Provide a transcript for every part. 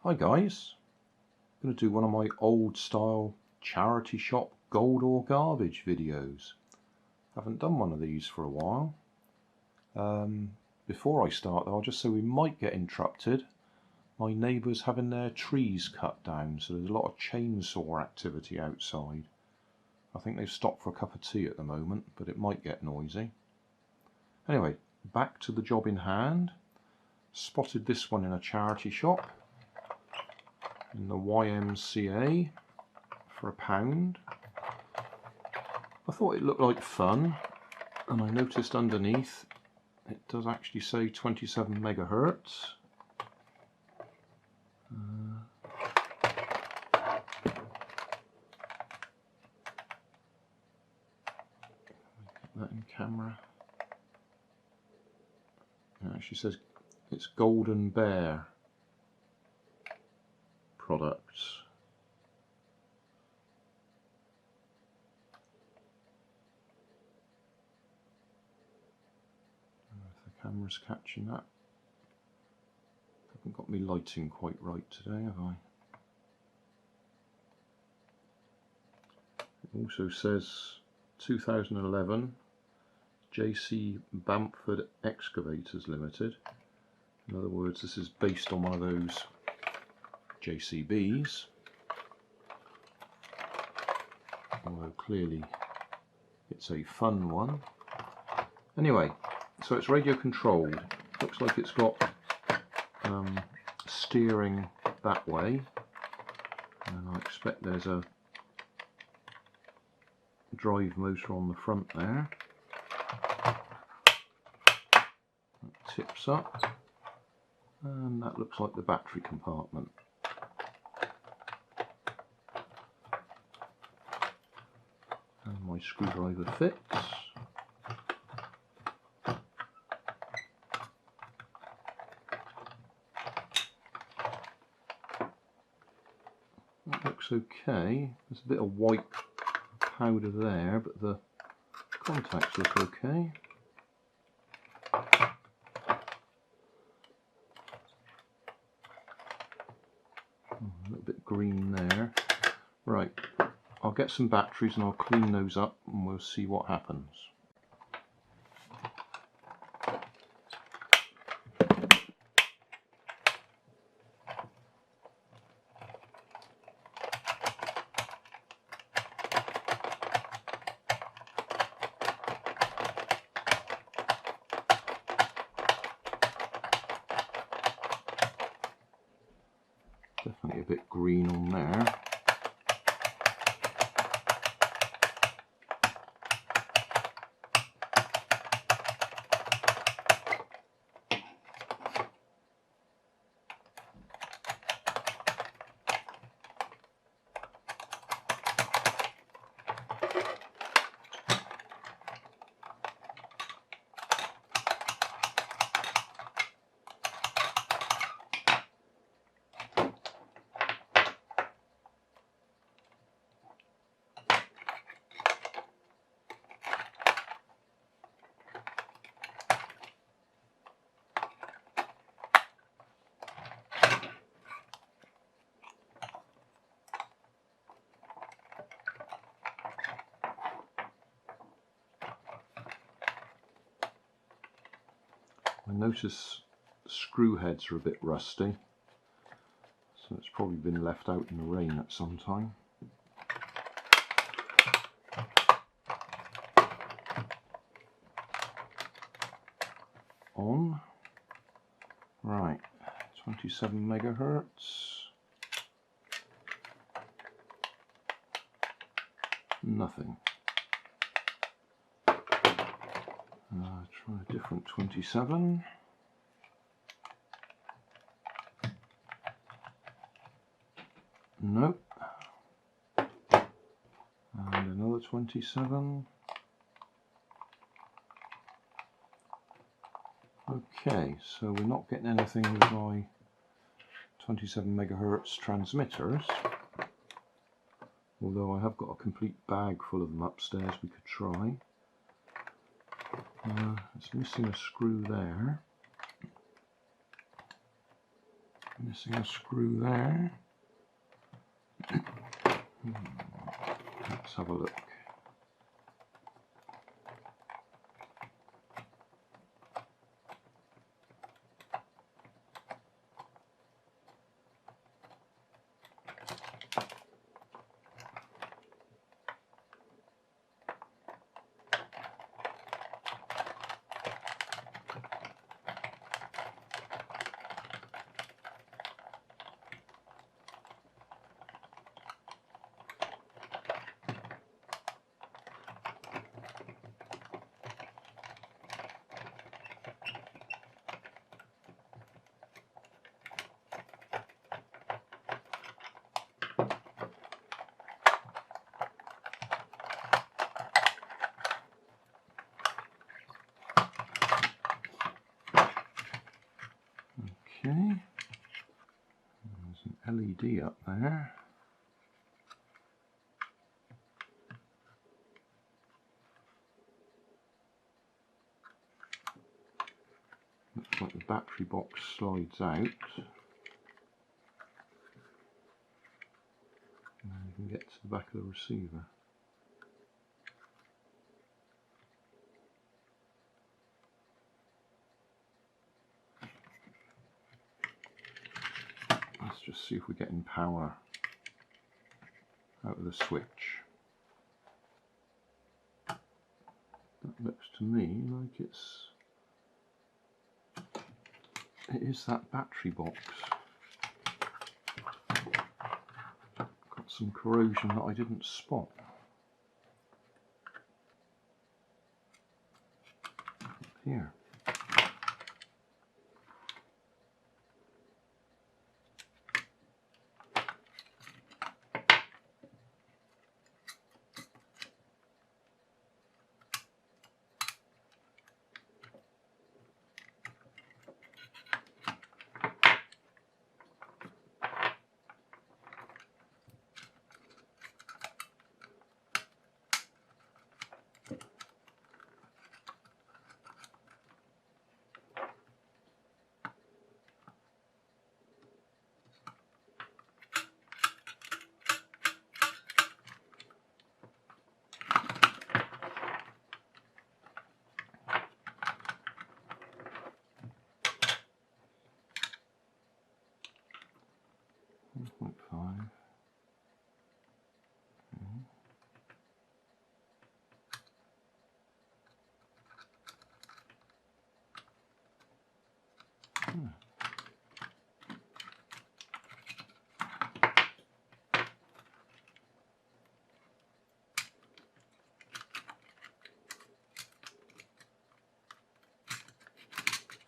Hi guys, I'm going to do one of my old style charity shop gold or garbage videos. Haven't done one of these for a while. Before I start though, I'll just say we might get interrupted. My neighbours having their trees cut down, so there's a lot of chainsaw activity outside. I think they've stopped for a cup of tea at the moment, but it might get noisy. Anyway, back to the job in hand. Spotted this one in a charity shop in the YMCA for £1. I thought it looked like fun, and I noticed underneath it does actually say 27 megahertz. Get that in camera. It actually says it's Golden Bear products. If the camera's catching that. Haven't got me lighting quite right today, have I? It also says 2011 JCB Bamford Excavators Limited. In other words, this is based on one of those JCBs, although clearly it's a fun one. Anyway, so it's radio controlled. Looks like it's got steering that way, and I expect there's a drive motor on the front there. That tips up, and that looks like the battery compartment. And my screwdriver fits. That looks okay. There's a bit of white powder there, but the contacts look okay. A little bit green there. Right, I'll get some batteries and I'll clean those up and we'll see what happens. Definitely a bit green on there. I notice the screw heads are a bit rusty, so it's probably been left out in the rain at some time. On. Right, 27 megahertz. Nothing. Try a different 27. Nope. And another 27. Okay, so we're not getting anything with my 27 megahertz transmitters, although I have got a complete bag full of them upstairs we could try. It's missing a screw there. Missing a screw there. Let's have a look. Okay, there's an LED up there. Looks like the battery box slides out. And you can get to the back of the receiver. Let's just see if we're getting power out of the switch. That looks to me like it is that battery box. Got some corrosion that I didn't spot. Here.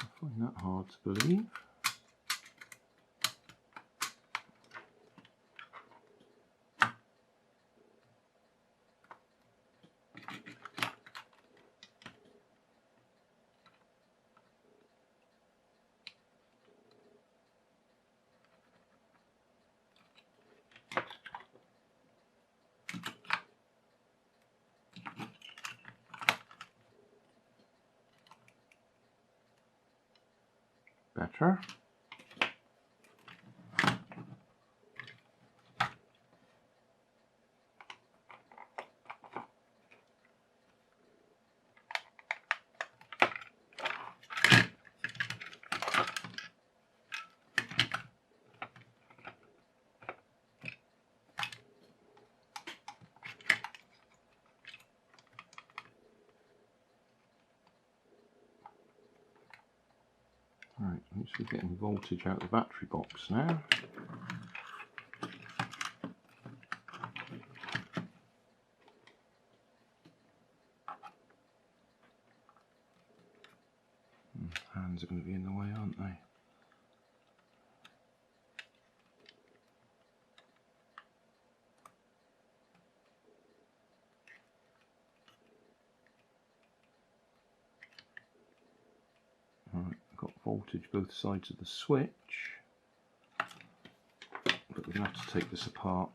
I find that hard to believe. Better. Right, at least we're getting voltage out of the battery box now. Hands are going to be in the way, aren't they? Right, got voltage both sides of the switch, but we're going to have to take this apart.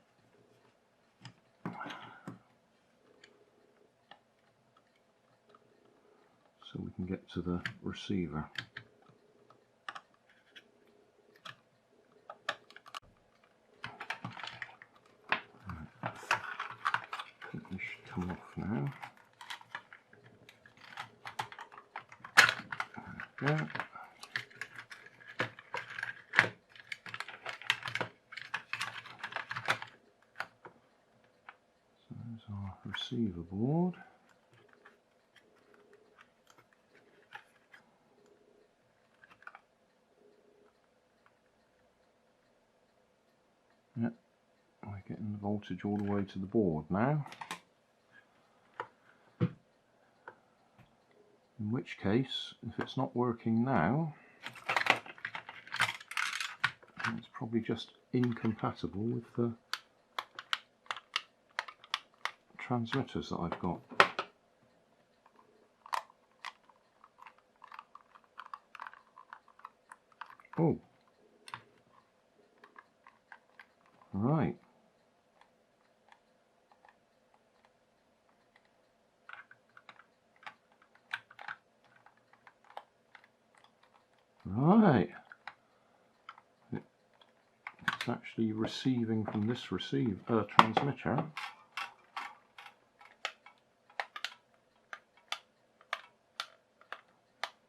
So we can get to the receiver. come off now. There we go. So there's our receiver board. Yep, we're getting the voltage all the way to the board now. In which case, if it's not working now, it's probably just incompatible with the transmitters that I've got. Oh, right. Right. It's actually receiving from this transmitter.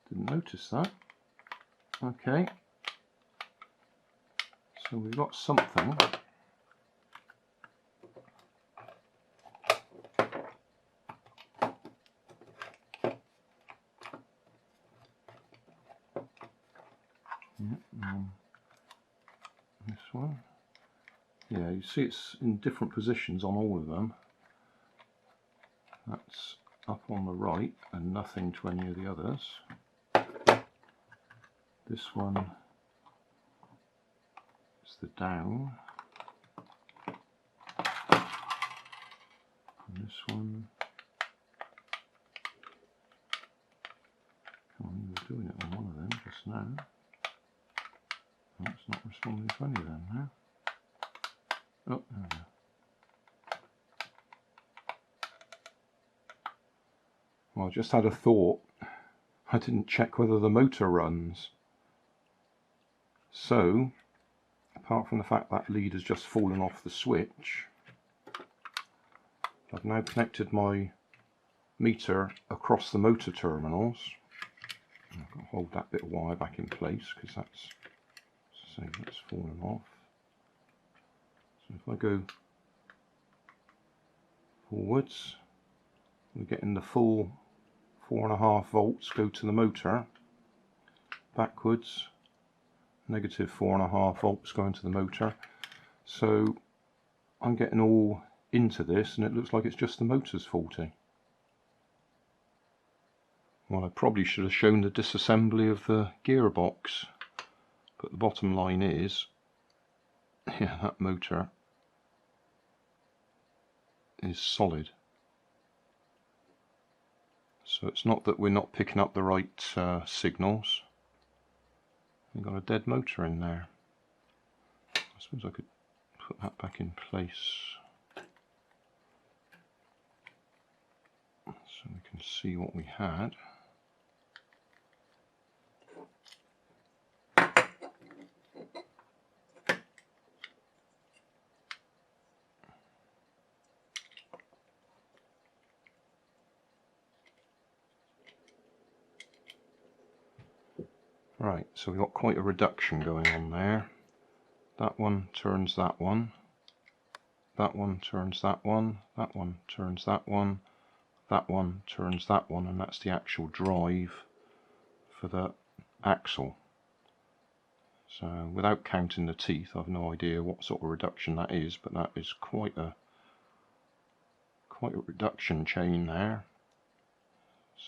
Didn't notice that. Okay. So we've got something. This one. Yeah, you see it's in different positions on all of them. That's up on the right and nothing to any of the others. This one is the down. And this one, come on, you were doing it on one of them just now. Oh, it's not responding to any of them now. Oh, there we go. Well, I just had a thought. I didn't check whether the motor runs. So, apart from the fact that lead has just fallen off the switch, I've now connected my meter across the motor terminals. I've got to hold that bit of wire back in place because that's fallen off. So if I go forwards, we're getting the full 4.5 volts go to the motor. Backwards, negative 4.5 volts going to the motor. So I'm getting all into this and it looks like it's just the motor's faulty. Well, I probably should have shown the disassembly of the gearbox, but the bottom line is, yeah, that motor is solid. So it's not that we're not picking up the right signals. We've got a dead motor in there. I suppose I could put that back in place so we can see what we had. Right, so we've got quite a reduction going on there. That one turns that one. That one turns that one. That one turns that one. That one turns that one, and that's the actual drive for the axle. So without counting the teeth, I've no idea what sort of reduction that is, but that is quite a reduction chain there.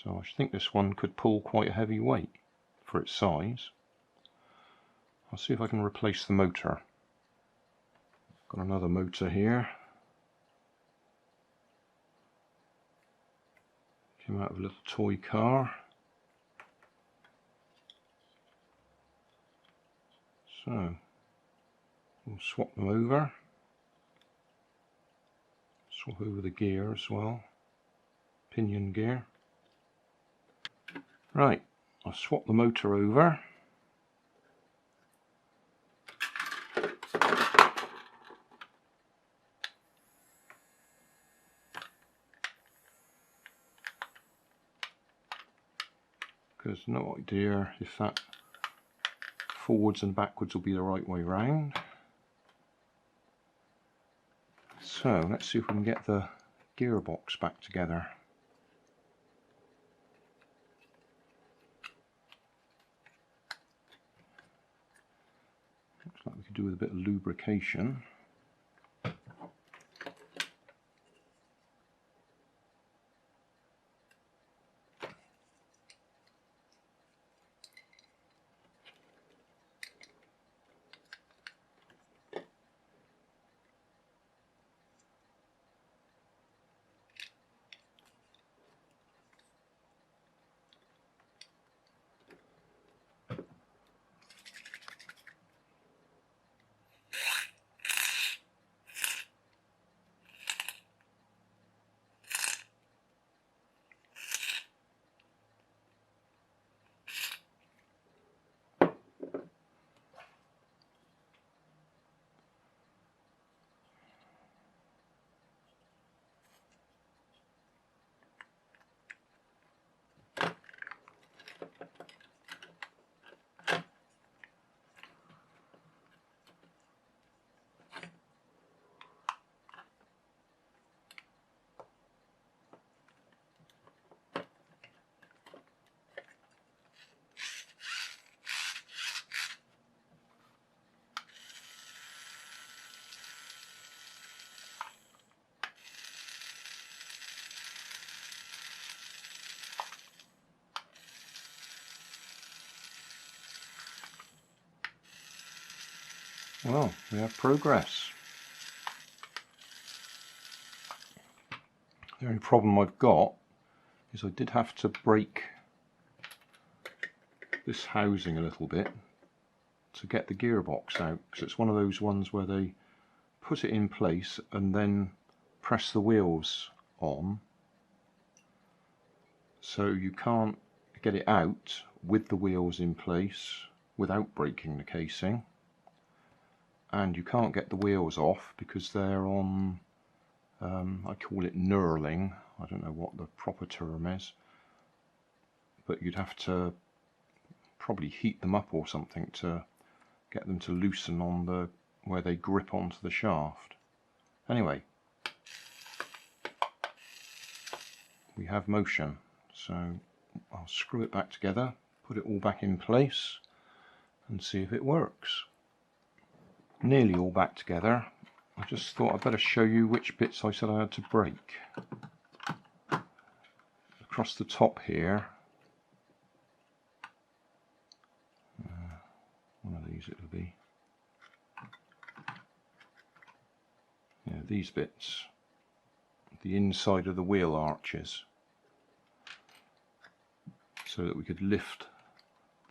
So I think this one could pull quite a heavy weight for its size. I'll see if I can replace the motor. Got another motor here. Came out of a little toy car. So we'll swap them over. Swap over the gear as well. Pinion gear. Right, I'll swap the motor over. because no idea if that forwards and backwards will be the right way round. So let's see if we can get the gearbox back together. Looks like we could do with a bit of lubrication. Well, we have progress. The only problem I've got is I did have to break this housing a little bit to get the gearbox out, because it's one of those ones where they put it in place and then press the wheels on, so you can't get it out with the wheels in place without breaking the casing, and you can't get the wheels off because they're on, I call it knurling, I don't know what the proper term is, but you'd have to probably heat them up or something to get them to loosen on the where they grip onto the shaft. Anyway, we have motion, so I'll screw it back together, put it all back in place and see if it works. Nearly all back together. I just thought I'd better show you which bits I said I had to break. Across the top here, one of these it'll be. Yeah, these bits, the inside of the wheel arches, so that we could lift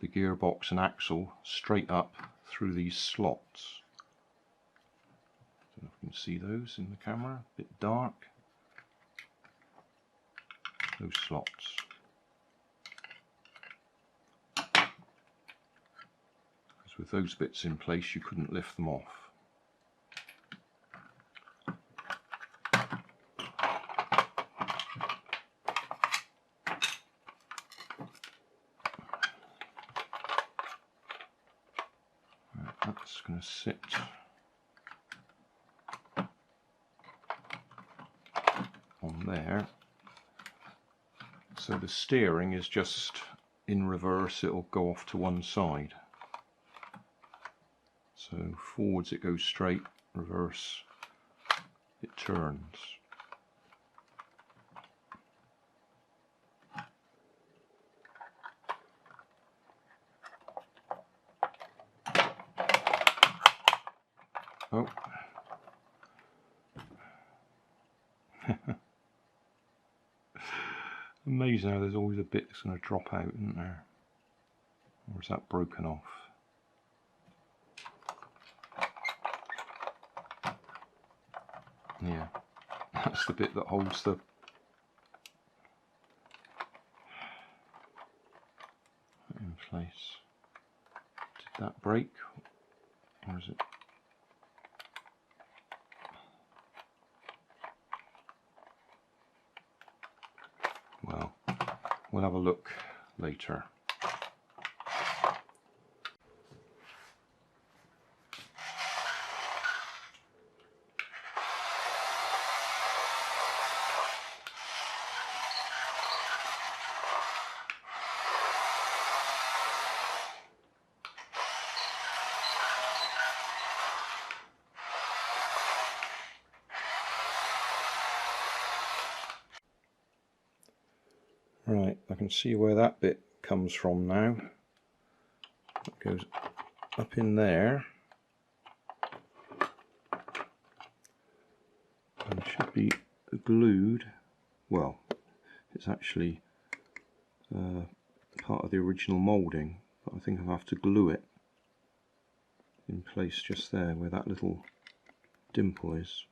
the gearbox and axle straight up through these slots. I don't know if you can see those in the camera, a bit dark. Those slots. Because with those bits in place you couldn't lift them off. That's going to sit on there. So the steering is just in reverse, it'll go off to one side. So forwards it goes straight, reverse it turns. Oh. Amazing how there's always a bit that's going to drop out, isn't there? Or is that broken off? Yeah, that's the bit that holds the in place. Did that break? Or is it? Well, we'll have a look later. Right, I can see where that bit comes from now. It goes up in there and should be glued. Well, it's actually part of the original moulding, but I think I'll have to glue it in place just there where that little dimple is.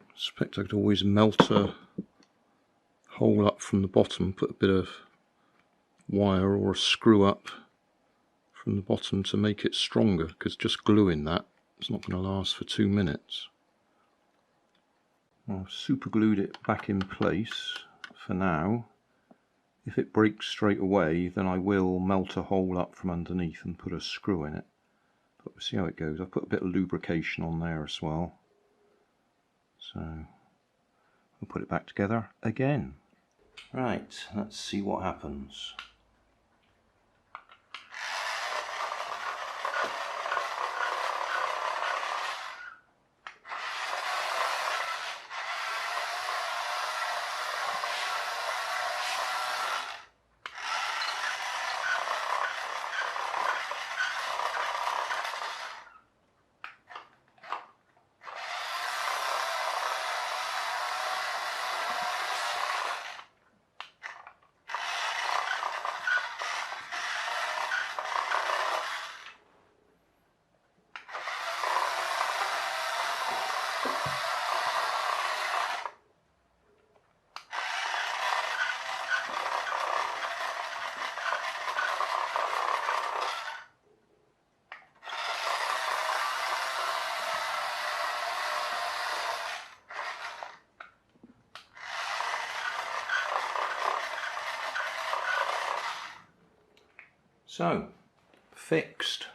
I suspect I could always melt a hole up from the bottom, put a bit of wire or a screw up from the bottom to make it stronger, because just gluing that, it's not going to last for 2 minutes. I've super glued it back in place for now. If it breaks straight away, then I will melt a hole up from underneath and put a screw in it. But we'll see how it goes. I've put a bit of lubrication on there as well. So we'll put it back together again. Right, let's see what happens. So, fixed.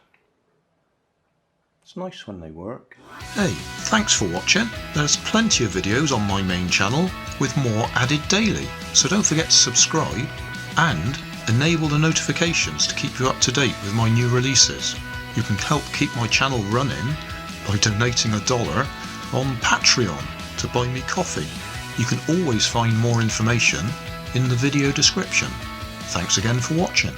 It's nice when they work. Hey, thanks for watching. There's plenty of videos on my main channel with more added daily, so don't forget to subscribe and enable the notifications to keep you up to date with my new releases. You can help keep my channel running by donating $1 on Patreon to buy me coffee. You can always find more information in the video description. Thanks again for watching.